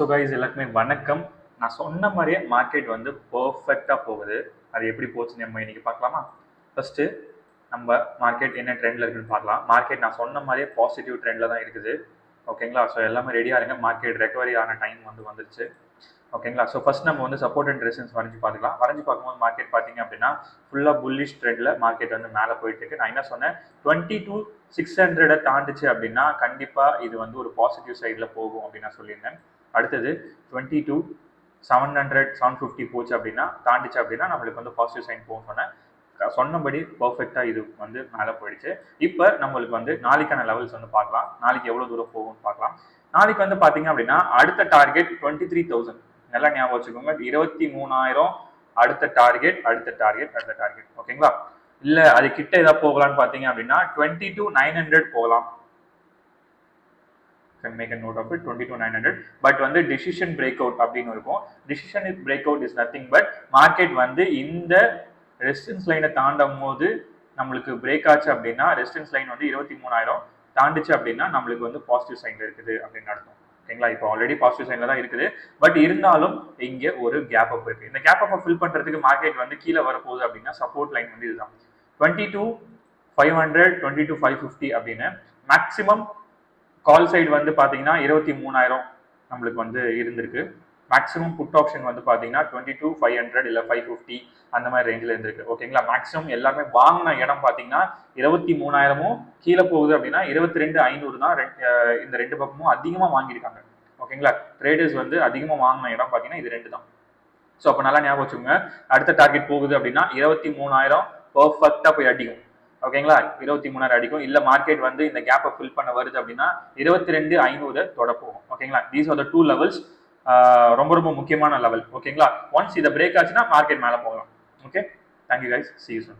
So guys எல்லாருக்குமே வணக்கம். நான் சொன்ன மாதிரியே மார்க்கெட் வந்து பர்ஃபெக்டாக போகுது. அது எப்படி போச்சுன்னு நம்ம இன்னைக்கு பார்க்கலாமா? ஃபர்ஸ்ட்டு நம்ம மார்க்கெட் என்ன ட்ரெண்டில் இருக்குன்னு பார்க்கலாம். மார்க்கெட் நான் சொன்ன மாதிரியே பாசிட்டிவ் ட்ரெண்டில் தான் இருக்குது. ஓகேங்களா? ஸோ எல்லாமே ரெடியாக இருங்க. மார்க்கெட் ரெக்கவரி ஆன டைம் வந்துருச்சு. ஓகேங்களா? ஸோ ஃபர்ஸ்ட் நம்ம வந்து சப்போர்ட் அண்ட் ரெசிஸ்டன்ஸ் வரைஞ்சு பார்த்துக்கலாம். வரைஞ்சு பார்க்கும்போது மார்க்கெட் பார்த்தீங்க அப்படின்னா ஃபுல்லாக புல்லிஷ் ட்ரெண்டில் மார்க்கெட் வந்து மேலே போயிட்டு இருக்கு. நான் என்ன சொன்னேன், 22,600 தாண்டுச்சு அப்படின்னா கண்டிப்பாக இது வந்து ஒரு பாசிட்டிவ் சைடில் போகும் அப்படின்னு நான் சொல்லியிருந்தேன். அடுத்தது 22,700 750 போச்சு அப்படின்னா தாண்டிச்சு அப்படின்னா நம்மளுக்கு வந்து பாசிட்டிவ் சைன் போகும் சொன்னேன். சொன்னபடி பர்ஃபெக்டா இது வந்து மேலே போயிடுச்சு. இப்போ நம்மளுக்கு வந்து நாளைக்கான லெவல்ஸ் வந்து பார்க்கலாம். நாளைக்கு எவ்வளவு தூரம் போகும்னு பார்க்கலாம். நாளைக்கு வந்து பாத்தீங்க அப்படின்னா அடுத்த டார்கெட் 23,000. நல்லா ஞாபகம் வச்சுக்கோங்க. 23,000 அடுத்த டார்கெட். ஓகேங்களா? இல்ல அது கிட்ட ஏதாவது போகலான்னு பாத்தீங்க அப்படின்னா 22,900 போகலாம். can make a note of it. 22,900. But வந்து டிசிஷன் பிரேக் அவுட் அப்படின்னு இருக்கும். Decision break out is nothing but market வந்து இந்த ரெசிஸ்டன்ஸ் லைனை தாண்டும் போது நம்மளுக்கு பிரேக் ஆச்சு அப்படின்னா ரெசிஸ்டன்ஸ் லைன் வந்து 23,000 தாண்டிச்சு அப்படின்னா நம்மளுக்கு வந்து பாசிட்டிவ் சைன்ல இருக்குது அப்படின்னு அர்த்தம். ஓகேங்களா? இப்போ ஆல்ரெடி பாசிட்டிவ் சைன்ல தான் இருக்குது. பட் இருந்தாலும் இங்க ஒரு கேப் அப் இருக்கு. இந்த கேப் அப் ஃபில் பண்றதுக்கு மார்க்கெட் வந்து கீழே வரப்போகுது அப்படின்னா சப்போர்ட் லைன் வந்து இதுதான் 22,500 22,550 அப்படின்னு. மேக்சிமம் கால் சைடு வந்து பாத்தீங்கன்னா 23,000 நம்மளுக்கு வந்து இருந்திருக்கு. மேக்ஸிமம் புட் ஆப்ஷன் வந்து பாத்தீங்கன்னா 22,500 இல்ல 550 அந்த மாதிரி ரேஞ்சில் இருந்திருக்கு. ஓகேங்களா? மேக்ஸிமம் எல்லாமே வாங்கின இடம் பாத்தீங்கன்னா 23,000 கீழே போகுது அப்படின்னா 22,500 தான் இந்த ரெண்டு பக்கமும் அதிகமா வாங்கியிருக்காங்க. ஓகேங்களா? ட்ரேடர்ஸ் வந்து அதிகமா வாங்கின இடம் பாத்தீங்கன்னா இது ரெண்டு தான். ஸோ அப்போ நல்லா ஞாபகம் வச்சுக்கோங்க. அடுத்த டார்கெட் போகுது அப்படின்னா 23,000 பர்ஃபெக்டா போய் அடிக்கும். ஓகேங்களா? 23,000 அடிக்கும். இல்ல மார்க்கெட் வந்து இந்த கேப்பை ஃபில் பண்ண வருது அப்படின்னா 22,500 தொட போகும். ஓகேங்களா? These are the two levels. ரொம்ப ரொம்ப முக்கியமான லெவல். ஓகேங்களா? ஒன்ஸ் இதை பிரேக் ஆச்சுன்னா மார்க்கெட் மேலே போகலாம். Okay, thank you guys, see you soon.